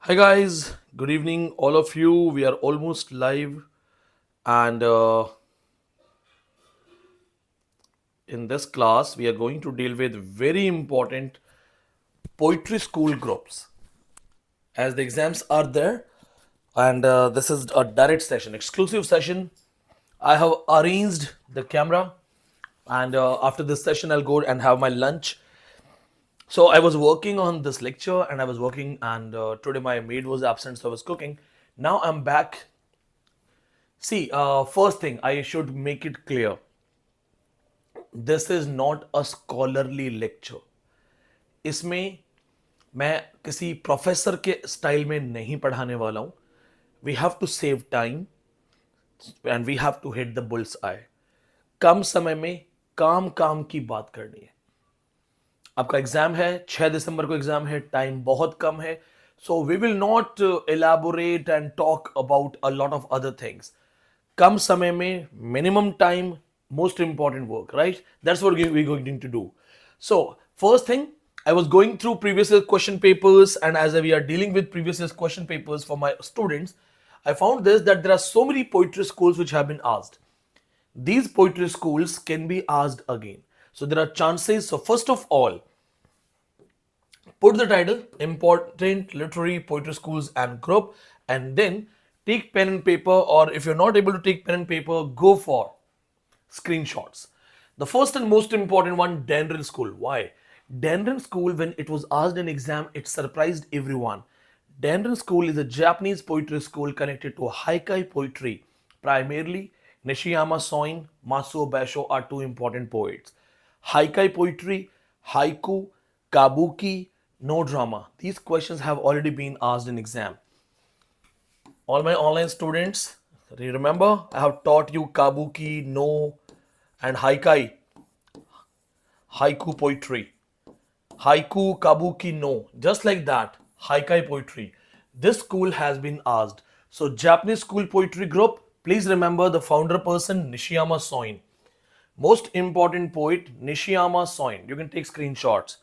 Hi guys, good evening, all of you. We are almost live, and in this class, we are going to deal with very important poetry school groups. As the exams are there, and this is a direct session, exclusive session. I have arranged the camera, and after this session, I'll go and have my lunch. So I was working on this lecture, and I was working, and today my maid was absent, so I was cooking. Now I'm back. See, first thing I should make it clear, this is not a scholarly lecture. इसमें मैं किसी professor के style में नहीं पढ़ाने वाला हूं. We have to save time and we have to hit the bull's eye. कम समय में काम काम की बात करनी है. आपका एग्जाम है 6 दिसंबर को, एग्जाम है, टाइम बहुत कम है. So we will not elaborate and talk about a lot of other things. कम समय में minimum time, most important work, right? That's what we're going to do. So first thing, I was going through previous year question papers, and as we are dealing with previous year's question papers for my students, I found this, that there are so many poetry schools which have been asked. These poetry schools can be asked again, so there are chances. So first of all, put the title important literary poetry schools and group, and then take pen and paper, or if you're not able to take pen and paper, go for screenshots. The first and most important one, Danren School. Why? Danren School, when it was asked in exam, it surprised everyone. Danren School is a Japanese poetry school connected to haikai poetry. Primarily, Nishiyama Soin, Masuo Basho are two important poets. Haikai poetry, haiku, kabuki, no drama. These questions have already been asked in exam. All my online students, remember I have taught you kabuki, no, and haikai, haiku poetry. Haiku, kabuki, no. Just like that, haikai poetry. This school has been asked. So Japanese school poetry group, please remember the founder person Nishiyama Soin. Most important poet Nishiyama Soin. You can take screenshots.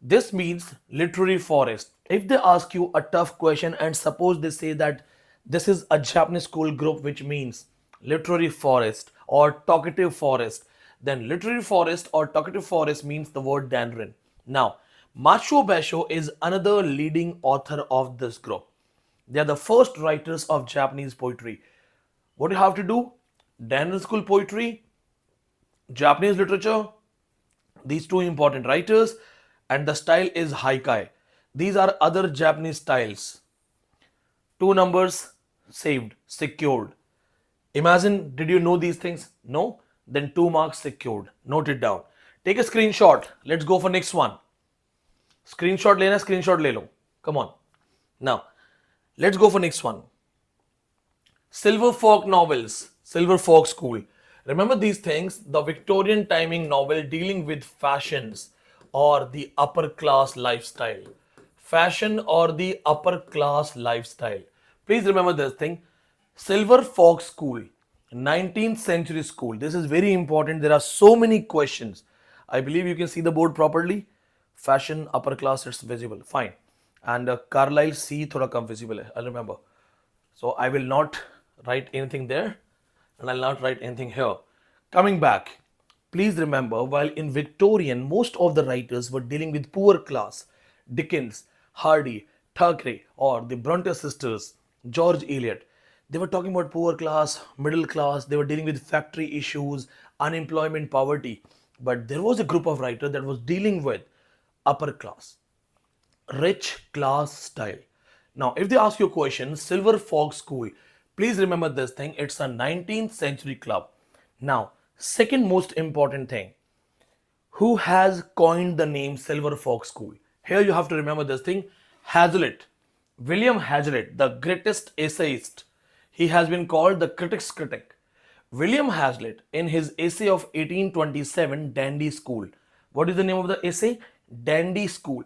This means literary forest. If they ask you a tough question and suppose they say that this is a Japanese school group which means literary forest or talkative forest, then literary forest or talkative forest means the word Danren. Now, Macho Basho is another leading author of this group. They are the first writers of Japanese poetry. What do you have to do? Danren school poetry, Japanese literature, these two important writers, and the style is haikai. These are other Japanese styles. Two numbers saved, secured. Imagine, did you know these things? No? Then 2 marks secured. Note it down. Take a screenshot. Let's go for next one. Screenshot lena, screenshot le lo. Come on. Now, let's go for next one. Silver Folk novels, Silver Folk School. Remember these things, the Victorian timing novel dealing with fashions or the upper class lifestyle. Fashion or the upper class lifestyle. Please remember this thing. Silver Folk School, 19th century school. This is very important. There are so many questions. I believe you can see the board properly. Fashion, upper class, it's visible. Fine. And Carlyle C, thoda kam visible hai. I'll remember. So I will not write anything there, and I'll not write anything here. Coming back, please remember, while in Victorian, most of the writers were dealing with poor class. Dickens, Hardy, Thackeray, or the Bronte sisters, George Eliot. They were talking about poor class, middle class, they were dealing with factory issues, unemployment, poverty. But there was a group of writers that was dealing with upper class, rich class style. Now, if they ask you a question, Silver Folk School, please remember this thing. It's a 19th century club. Now, second most important thing, who has coined the name Silver Folk School? Here you have to remember this thing. Hazlitt, William Hazlitt, the greatest essayist. He has been called the critic's critic. William Hazlitt, in his essay of 1827, Dandy School. What is the name of the essay? Dandy School.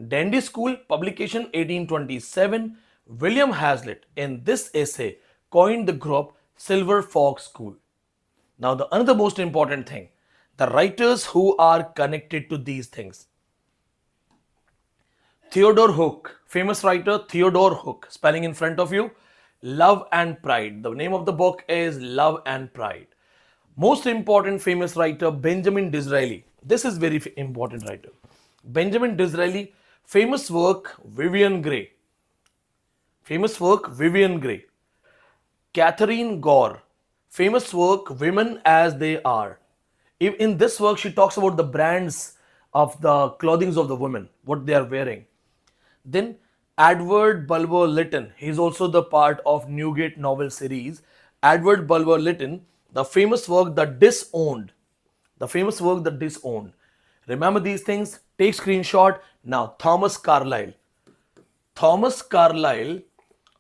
Dandy School, publication 1827. William Hazlitt, in this essay, coined the group Silver Folk School. Now, the another most important thing, the writers who are connected to these things. Theodore Hook, famous writer Theodore Hook, spelling in front of you, Love and Pride. The name of the book is Love and Pride. Most important famous writer Benjamin Disraeli. This is very important writer. Benjamin Disraeli, famous work Vivian Grey. Famous work Vivian Grey. Catherine Gore, famous work Women as They Are. In this work, she talks about the brands of the clothing of the women, what they are wearing. Then Edward Bulwer Lytton, he is also the part of Newgate novel series. Edward Bulwer Lytton, the famous work The Disowned. The famous work The Disowned. Remember these things, take screenshot. Now, Thomas Carlyle. Thomas Carlyle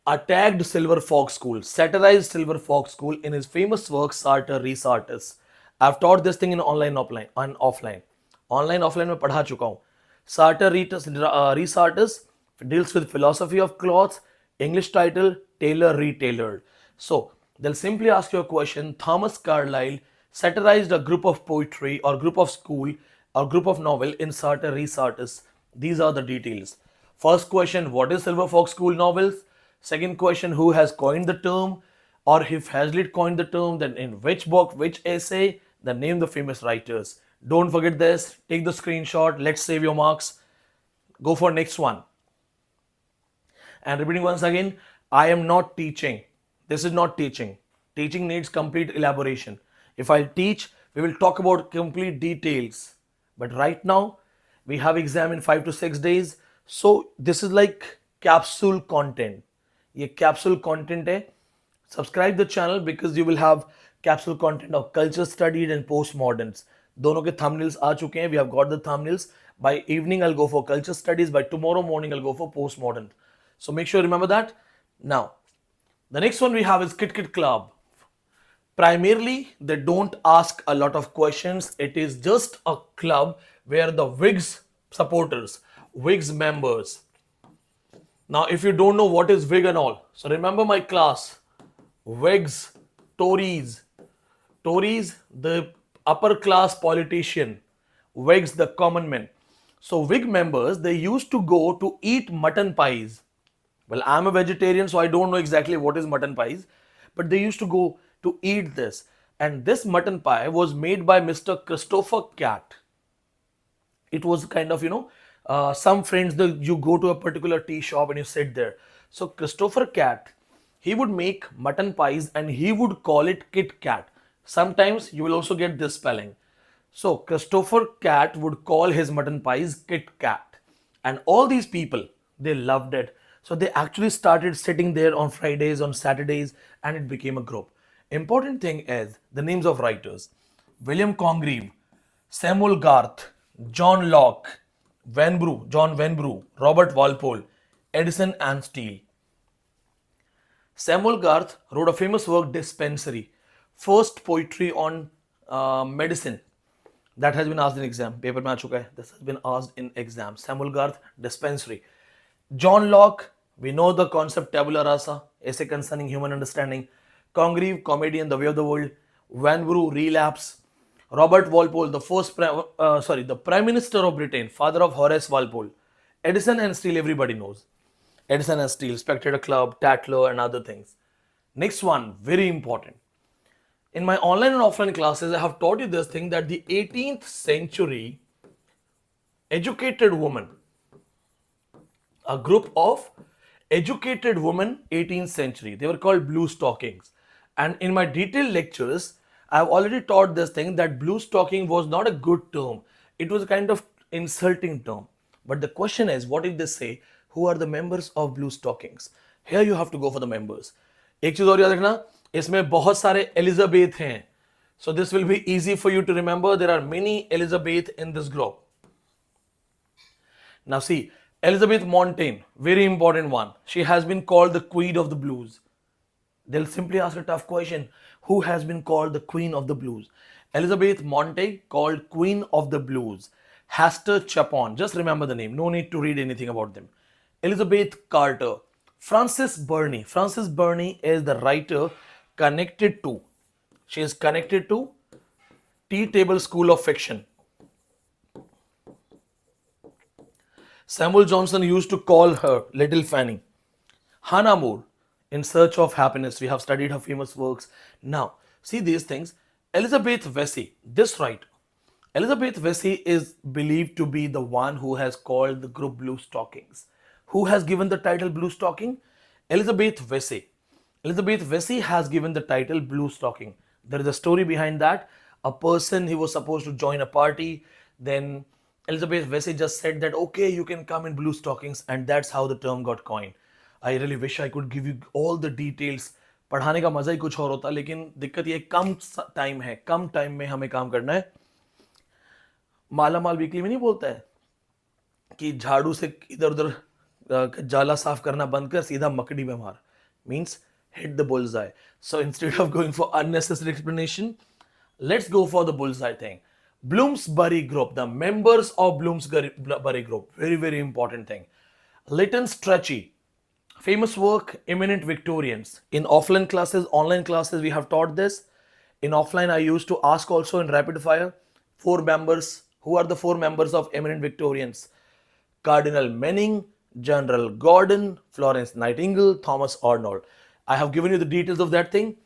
attacked Silver Fox School, satirized Silver Fox School in his famous work Sartor Resartus. I've taught this thing in online, offline, and offline. Online, offline में पढ़ा चुका हूँ. Sartor Resartus deals with philosophy of clothes. English title Tailor Retailored. So they'll simply ask you a question. Thomas Carlyle satirized a group of poetry or group of school or group of novel in Sartor Resartus. These are the details. First question, what is Silver Fox School novels? Second question, who has coined the term? Or if Hazlitt coined the term, then in which book, which essay? Then name the famous writers. Don't forget this. Take the screenshot. Let's save your marks. Go for next one. And repeating once again, I am not teaching. This is not teaching. Teaching needs complete elaboration. If I teach, we will talk about complete details. But right now, we have exam in 5 to 6 days. So this is like capsule content. ये capsule content है. Subscribe the channel because you will have capsule content of culture studied and postmoderns. दोनों के thumbnails आ चुके हैं. We have got the thumbnails. By evening, I'll go for culture studies. By tomorrow morning, I'll go for postmodern. So make sure you remember that. Now, the next one we have is Kit Kit Club. Primarily, they don't ask a lot of questions. It is just a club where the Whigs supporters, Whigs members. Now, if you don't know what is Whig and all, so remember my class. Whigs, Tories, the upper class politician, Whigs, the common men. So Whig members, they used to go to eat mutton pies. Well, I'm a vegetarian, so I don't know exactly what is mutton pies, but they used to go to eat this. And this mutton pie was made by Mr. Christopher Cat. It was kind of, some friends, you go to a particular tea shop and you sit there. So Christopher Cat, he would make mutton pies and he would call it Kit Kat. Sometimes you will also get this spelling. So Christopher Cat would call his mutton pies Kit Kat. And all these people, they loved it. So they actually started sitting there on Fridays, on Saturdays, and it became a group. Important thing is the names of writers. William Congreve, Samuel Garth, John Locke, John Vanbrugh, Robert Walpole, Edison and Steele. Samuel Garth wrote a famous work, Dispensary, first poetry on medicine. That has been asked in exam. Paper mein aa chuka hai. This has been asked in exam. Samuel Garth, Dispensary. John Locke, we know the concept tabula rasa, essay concerning human understanding. Congreve, Comedian, The Way of the World. Vanbrugh, Relapse. Robert Walpole, the Prime Minister of Britain, father of Horace Walpole. Edison and Steele, everybody knows. Edison and Steele, Spectator Club, Tatler, and other things. Next one, very important. In my online and offline classes, I have taught you this thing that the 18th century educated woman, a group of educated women, 18th century, they were called blue stockings. And in my detailed lectures, I have already taught this thing that blue stocking was not a good term. It was a kind of insulting term. But the question is, what did they say? Who are the members of blue stockings? Here you have to go for the members. एक चीज और याद रखना, इसमें बहुत सारे Elizabeth हैं. So this will be easy for you to remember. There are many Elizabeth in this group. Now see, Elizabeth Montaigne, very important one. She has been called the Queen of the Blues. They'll simply ask a tough question. Who has been called the Queen of the Blues? Elizabeth Montaigne, called Queen of the Blues. Hester Chapon, just remember the name. No need to read anything about them. Elizabeth Carter. Frances Burney. Frances Burney is the writer connected to. She is connected to Tea Table School of Fiction. Samuel Johnson used to call her Little Fanny. Hannah More, In Search of Happiness. We have studied her famous works. Now, see these things. Elizabeth Vesey, this writer. Elizabeth Vesey is believed to be the one who has called the group Blue Stockings. Who has given the title Blue Stocking? Elizabeth Vesey. Elizabeth Vesey has given the title Blue Stocking. There is a story behind that. A person, he was supposed to join a party, then Elizabeth Vesey just said that, okay, you can come in blue stockings, and that's how the term got coined. I really wish I could give you all the details. पढ़ाने का मजा ही कुछ और होता, लेकिन दिक्कत ये कम time है, कम टाइम में हमें काम करना है. माला माल वीकली में नहीं बोलता है कि झाड़ू से इधर उधर जाला साफ करना बंद कर, सीधा मकड़ी में मार. Means hit the bullseye. So instead of going for unnecessary explanation, let's go for the bullseye thing. Bloomsbury Group, the members of Bloomsbury Group, very, very important thing. Lytton Strachey, famous work, eminent Victorians. In offline classes, online classes, we have taught this. In offline, I used to ask also in rapid fire, 4 members. Who are the 4 members of eminent Victorians? Cardinal Manning, General Gordon, Florence Nightingale, Thomas Arnold. I have given you the details of that thing.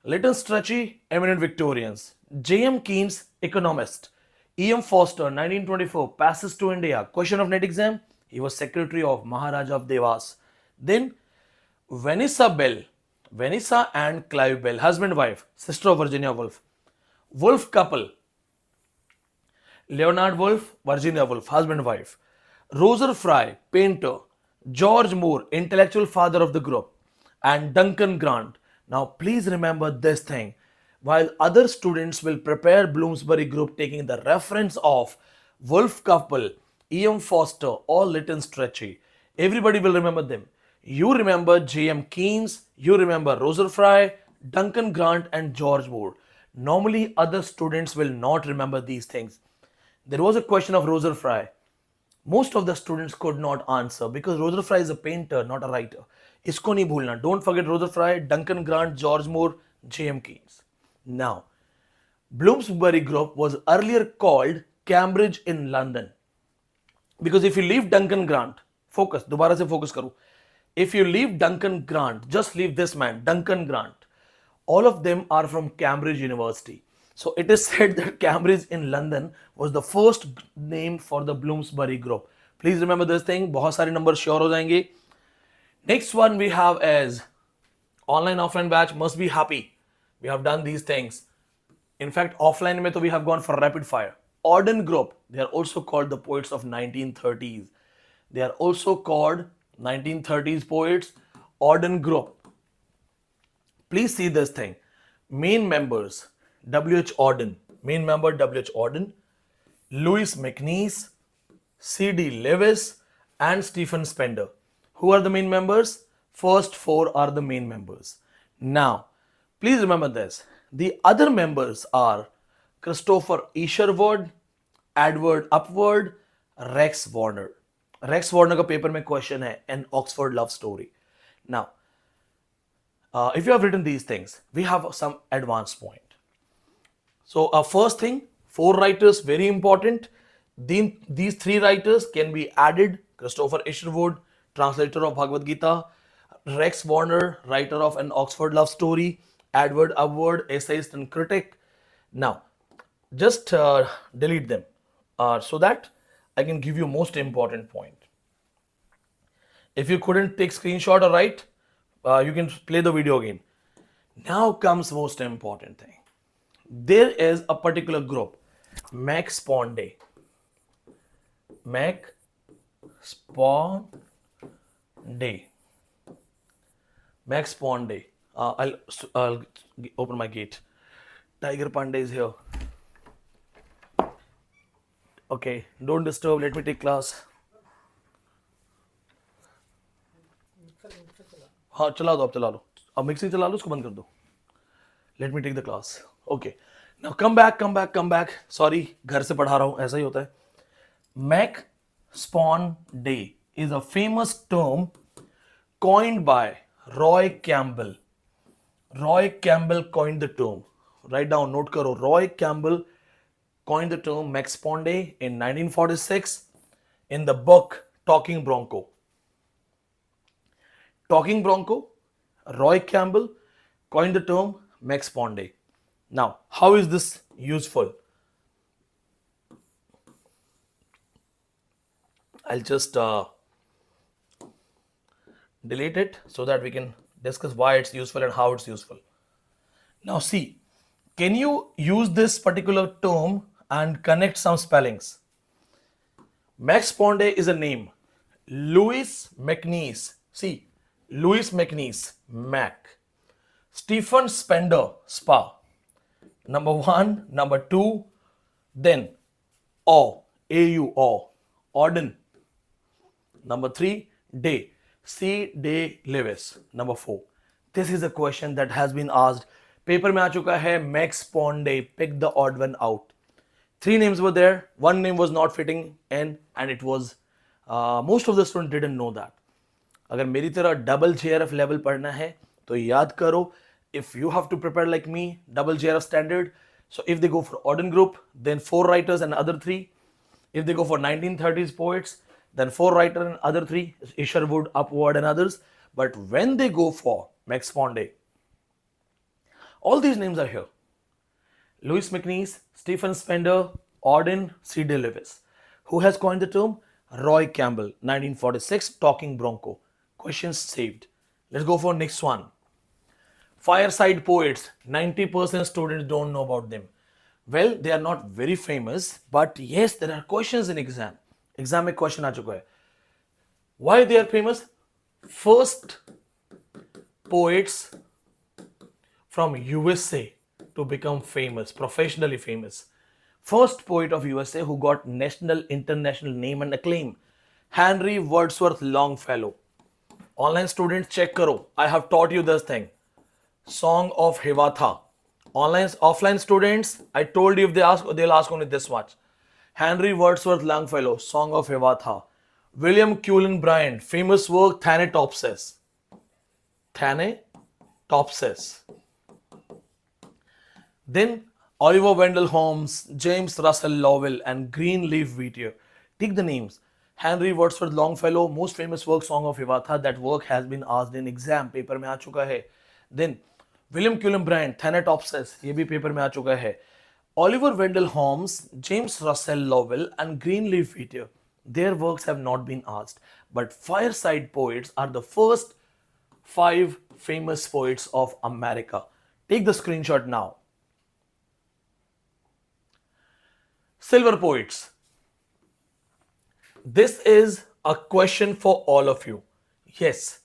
Lytton Strachey, eminent Victorians. J.M. Keynes, economist. E.M. Foster, 1924, passes to India. Question of NET exam. He was secretary of Maharaja of Devas. Then Vanessa Bell, Vanessa and Clive Bell, husband wife, sister of Virginia Woolf. Woolf couple, Leonard Woolf, Virginia Woolf, husband wife. Roser Fry, painter. George Moore, intellectual father of the group. And Duncan Grant. Now please remember this thing. While other students will prepare Bloomsbury Group taking the reference of Woolf couple, E.M. Foster or Lytton Strachey, everybody will remember them. You remember J.M. Keynes, you remember Roser Fry, Duncan Grant and George Moore. Normally other students will not remember these things. There was a question of Roser Fry. Most of the students could not answer because Roser Fry is a painter, not a writer. Isko nahi bhulna. Don't forget Roser Fry, Duncan Grant, George Moore, J.M. Keynes. Now, Bloomsbury Group was earlier called Cambridge in London. Because if you leave Duncan Grant, focus, dobara se focus karu. If you leave Duncan Grant, just leave this man, Duncan Grant. All of them are from Cambridge University. So it is said that Cambridge in London was the first name for the Bloomsbury Group. Please remember this thing. बहुत सारे numbers sure हो जाएंगे. Next one we have is online offline batch must be happy. We have done these things. In fact, offline mein to we have gone for rapid fire. Auden Group, they are also called the poets of 1930s. They are also called 1930s poets. Auden Group. Please see this thing. Main members, W.H. Auden. Main member, W.H. Auden. Louis MacNeice, C.D. Lewis and Stephen Spender. Who are the main members? First 4 are the main members. Now, please remember this. The other members are Christopher Isherwood, Edward Upward, Rex Warner. Rex Warner का paper में question है an Oxford love story. Now, if you have written these things, we have some advanced point. So, first thing, 4 writers, very important. These 3 writers can be added. Christopher Isherwood, translator of Bhagavad Gita. Rex Warner, writer of an Oxford love story. Edward Upward, essayist and critic. Now, just delete them so that I can give you most important point. If you couldn't take screenshot or write, you can play the video again. Now comes most important thing. There is a particular group, Mac Sponday. Mac Sponday. Mac Sponday. I'll open my gate. Tiger Pandey is here. Okay, don't disturb. Let me take class. हाँ चला दो, अब चला लो. अब mixing चला लो, उसको बंद कर दो. Let me take the class. Okay. Now come back. Sorry, घर से पढ़ा रहा हूँ, ऐसा ही होता है. Mac Sponday is a famous term coined by Roy Campbell. Roy Campbell coined the term. Write down, note karo. Roy Campbell coined the term Mac Sponday in 1946 in the book Talking Bronco. Talking Bronco, Roy Campbell coined the term Max Ponde. Now, how is this useful? I'll just delete it so that we can discuss why it's useful and how it's useful. Now, see, can you use this particular term and connect some spellings? Max Ponde is a name. Louis McNeice. See, Louis McNeice, Mac. Stephen Spender, Spa. Number one, number two, then Aw, A-U, Aw, Auden. Number three, Day, C. Day Lewis. Number four. This is a question that has been asked. Paper में आ चुका है, Max Ponde, pick the odd one out. Three names were there, one name was not fitting in, and it was, most of the students didn't know that. अगर मेरी तरह double JRF level पढ़ना है, तो याद करो, if you have to prepare like me, double JRF standard, so if they go for Auden group, then 4 writers and other 3. If they go for 1930s poets, then 4 writers and other 3, Isherwood, Upward and others. But when they go for Max Ponde, all these names are here. Louis McNeice, Stephen Spender, Auden, C. D. Lewis. Who has coined the term? Roy Campbell, 1946, Talking Bronco. Questions saved. Let's go for next one. Fireside Poets, 90% students don't know about them. Well, they are not very famous, but yes, there are questions in exam. Exam में question आ चुका है. Why they are famous? First poets from USA to become famous, professionally famous. First poet of USA who got national, international name and acclaim. Henry Wordsworth Longfellow. Online students, check karo. I have taught you this thing. Song of Hiawatha. Offline students, I told you if they ask, they'll ask only this much. Henry Wordsworth Longfellow, Song of Hiawatha. William Cullen Bryant, famous work Thanatopsis. Thanatopsis. Then Oliver Wendell Holmes, James Russell Lowell, and Greenleaf Whittier. Take the names. Henry Wordsworth Longfellow, most famous work Song of Hiawatha. That work has been asked in exam. Paper में आ चुका है. Then William Cullen Bryant, Thanatopsis, ये भी paper में आ चुका है. Oliver Wendell Holmes, James Russell Lowell, and Greenleaf Whittier. Their works have not been asked. But Fireside Poets are the first 5 famous poets of America. Take the screenshot now. Silver Poets. This is a question for all of you. Yes.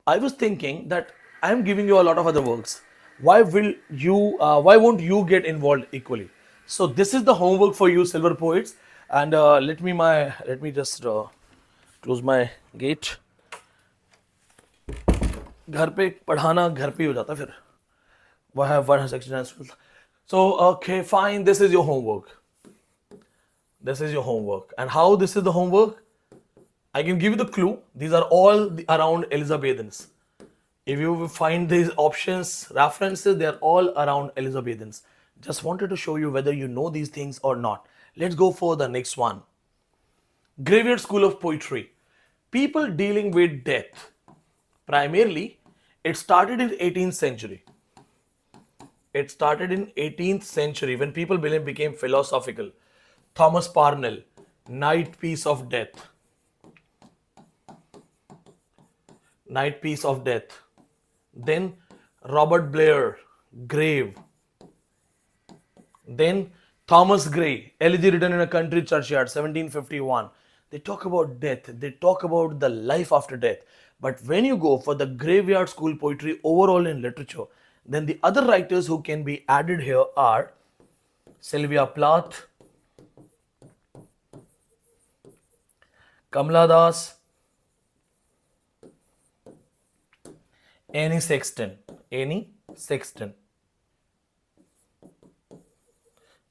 I was thinking that I am giving you a lot of other works. Why won't you get involved equally? So this is the homework for you, Silver Poets. And let me just close my gate. घर पे पढ़ाना घर पे ही हो जाता फिर. Why have 169? So okay, fine. This is your homework. This is your homework. And how this is the homework? I can give you the clue. These are all around Elizabethans. If you find these options, references, they are all around Elizabethans. Just wanted to show you whether you know these things or not. Let's go for the next one. Graveyard School of Poetry. People dealing with death. Primarily, it started in 18th century. It started in 18th century when people became philosophical. Thomas Parnell, Night Piece of Death. Night Piece of Death. Then Robert Blair, Grave. Then Thomas Gray, Elegy Written in a Country Churchyard, 1751. They talk about death. They talk about the life after death. But when you go for the graveyard school poetry overall in literature, then the other writers who can be added here are Sylvia Plath, Kamala Das, Annie Sexton. Annie Sexton.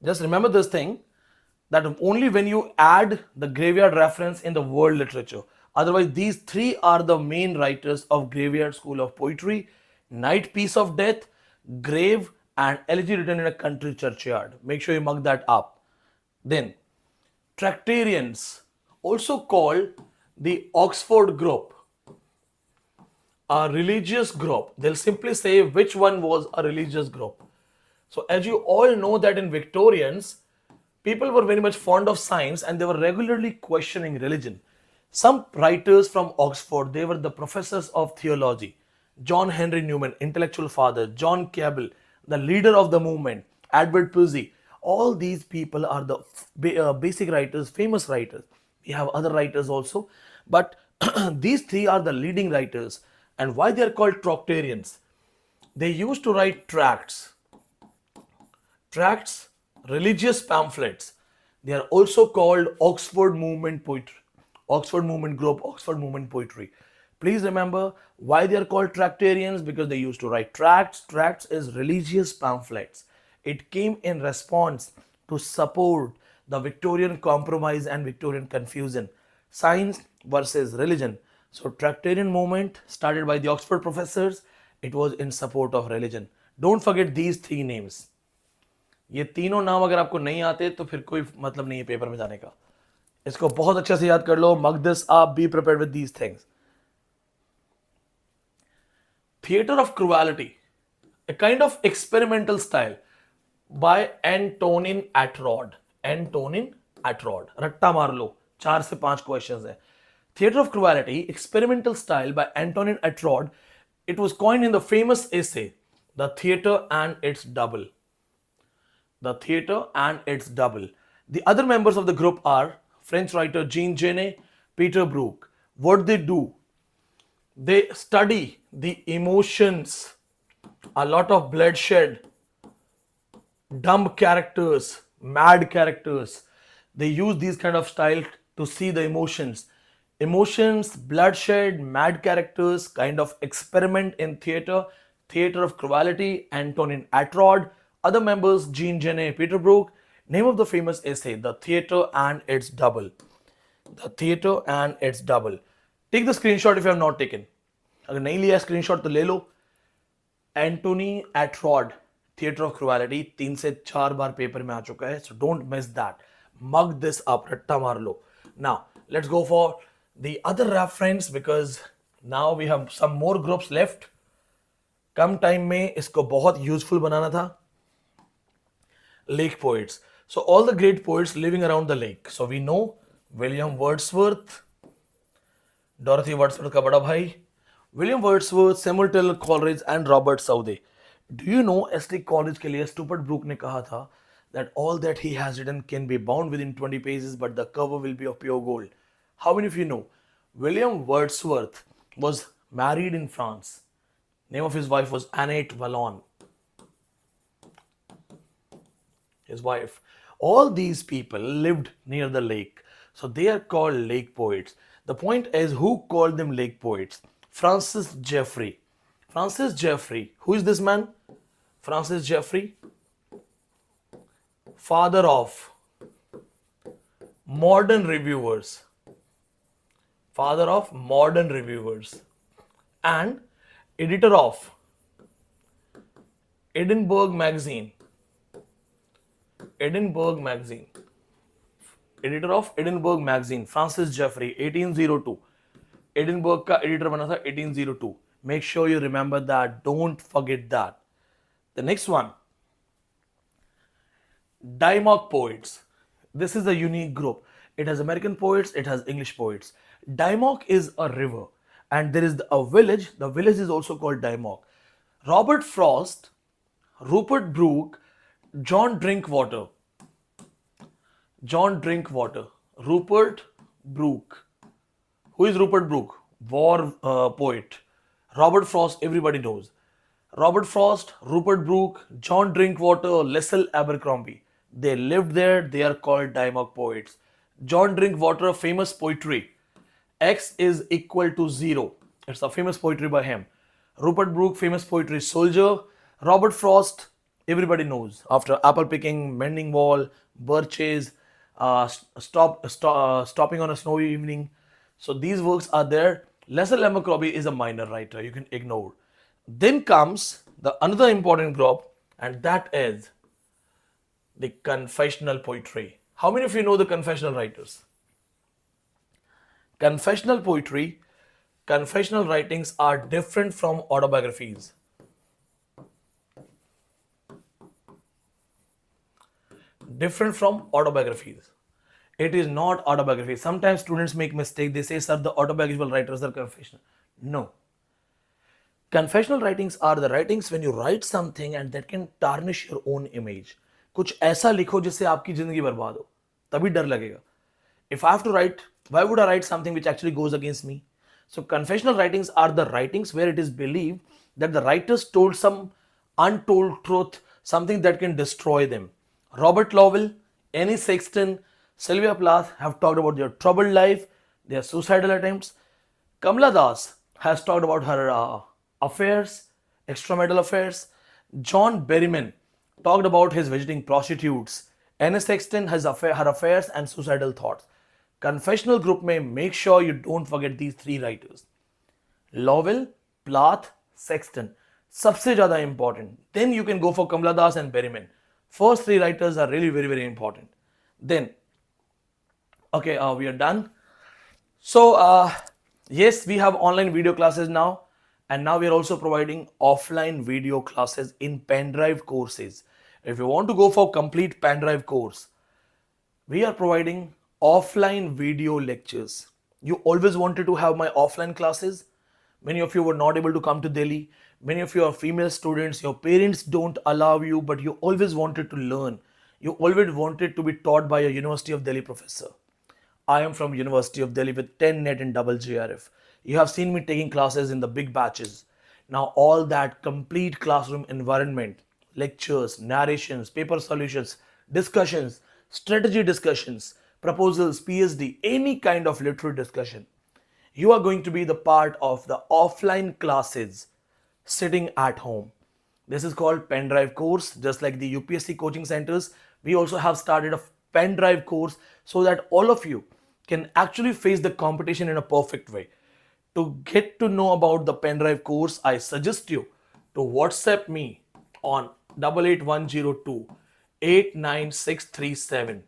Just remember this thing, that only when you add the graveyard reference in the world literature. Otherwise, these 3 are the main writers of Graveyard School of Poetry: Night Piece of Death, Grave, and Elegy Written in a Country Churchyard. Make sure you mug that up. Then, Tractarians also called the Oxford group, a religious group. They'll simply say which one was a religious group. So, as you all know, that in Victorians, people were very much fond of science and they were regularly questioning religion. Some writers from Oxford, they were the professors of theology. John Henry Newman, intellectual father, John Cabell, the leader of the movement, Edward Pusey. All these people are the basic writers, famous writers. We have other writers also, but these three are the leading writers. And why they are called Tractarians? They used to write tracts, religious pamphlets. They are also called Oxford Movement Poetry, Oxford Movement Group, Oxford Movement Poetry. Please remember why they are called Tractarians, because they used to write tracts. Tracts is religious pamphlets. It came in response to support the Victorian compromise and Victorian confusion, science versus religion. So Tractarian movement started by the Oxford professors. It was in support of religion. Don't forget these three names. ये तीनों नाम अगर आपको नहीं आते तो फिर कोई मतलब नहीं है पेपर में जाने का. इसको बहुत अच्छे से याद कर लो. Mark this up. Be prepared with these things. Theatre of Creality, a kind of experimental style by Antonin Atrod. Antonin Atrod. रट्टा मार लो. 4 से 5 questions है. Theatre of Creality, experimental style by Antonin Atrod. It was coined in the famous essay, The Theatre and Its Double. The Theatre and Its Double. The other members of the group are French writer Jean Genet, Peter Brook. What they do? They study the emotions, a lot of bloodshed, dumb characters, mad characters. They use these kind of style to see the emotions. Emotions, bloodshed, mad characters, kind of experiment in theatre. Theatre of Creality, Antonin Atrod. Other members, Jean Genet, Peter Brook. Name of the famous essay, The Theatre and Its Double. The Theatre and Its Double. Take the screenshot if you have not taken. अगर नहीं लिया screenshot तो ले लो. Antonin Artaud, theatre of cruelty, 3 से 4 बार paper में आ चुका है. So don't miss that. Mug this up, रट्टा मार लो. Now let's go for the other reference, because now we have some more groups left. कम टाइम में इसको बहुत यूजफुल बनाना था. Lake poets. So all the great poets living around the lake. So we know William Wordsworth, Dorothy Wordsworth का बड़ा भाई, William Wordsworth, Samuel Taylor Coleridge and Robert Southey. Do you know S.T. Coleridge के लिए Stupid Brook ने कहा था that all that he has written can be bound within 20 pages but the cover will be of pure gold. How many of you know William Wordsworth was married in France? Name of his wife was Annette Vallon. His wife. All these people lived near the lake. So they are called lake poets. The point is, who called them lake poets? Francis Jeffrey. Francis Jeffrey. Who is this man? Francis Jeffrey, father of modern reviewers. Father of modern reviewers. And editor of Edinburgh Magazine. Edinburgh Magazine. Editor of Edinburgh Magazine, Francis Jeffrey, 1802. Edinburgh का editor बना था 1802. Make sure you remember that. Don't forget that. The next one, Dymock poets. This is a unique group. It has American poets, it has English poets. Dymock is a river, and there is a village. The village is also called Dymock. Robert Frost, Rupert Brooke, John Drinkwater. John Drinkwater. Rupert Brooke. Who is Rupert Brooke? War poet. Robert Frost, everybody knows. Robert Frost, Rupert Brooke, John Drinkwater, Leslie Abercrombie. They lived there. They are called Dymock poets. John Drinkwater, famous poetry. X is equal to 0. It's a famous poetry by him. Rupert Brooke, famous poetry, Soldier. Robert Frost, everybody knows. After apple picking, mending wall, birches, stopping on a snowy evening. So these works are there. Leslie Abercrombie is a minor writer. You can ignore. Then comes the another important group, and that is the confessional poetry. How many of you know the confessional writers? Confessional poetry, confessional writings are different from autobiographies. Different from autobiographies. It is not autobiography. Sometimes students make mistake. They say, sir, the autobiographical writers are confessional. No. Confessional writings are the writings when you write something and that can tarnish your own image. कुछ ऐसा लिखो जिससे आपकी जिंदगी बर्बाद हो, तभी डर लगेगा. If I have to write, why would I write something which actually goes against me? So confessional writings are the writings where it is believed that the writers told some untold truth, something that can destroy them. Robert Lowell, Annie Sexton, Sylvia Plath have talked about their troubled life, their suicidal attempts. Kamala Das has talked about her affairs, extramarital affairs. John Berryman talked about his visiting prostitutes. Annie Sexton has her affairs and suicidal thoughts. Confessional group may make sure you don't forget these three writers. Lowell, Plath, Sexton. सबसे ज़्यादा important. Then you can go for Kamala Das and Berryman. First three writers are really very, very important. Then, okay, we are done. So, yes, we have online video classes now. And now we are also providing offline video classes in pen drive courses. If you want to go for complete pen drive course, we are providing offline video lectures. You always wanted to have my offline classes. Many of you were not able to come to Delhi. Many of you are female students. Your parents don't allow you, but you always wanted to learn. You always wanted to be taught by a University of Delhi professor. I am from University of Delhi with 10 NET and double JRF. You have seen me taking classes in the big batches. Now all that complete classroom environment, lectures, narrations, paper solutions, discussions, strategy discussions, proposals, PhD, any kind of literary discussion. You are going to be the part of the offline classes sitting at home. This is called pen drive course. Just like the UPSC coaching centers, we also have started a pen drive course so that all of you can actually face the competition in a perfect way. To get to know about the pen drive course, I suggest you to WhatsApp me on 88102 89637.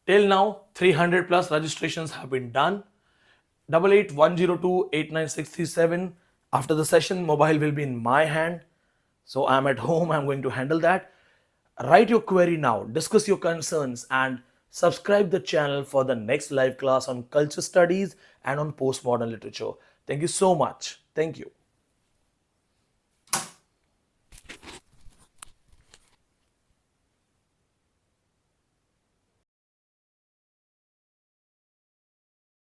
Till now, 300 plus registrations have been done. 88102 89637. After the session, mobile will be in my hand. So I'm at home, I'm going to handle that. Write your query now, discuss your concerns, and subscribe the channel for the next live class on culture studies and on postmodern literature. Thank you so much. Thank you.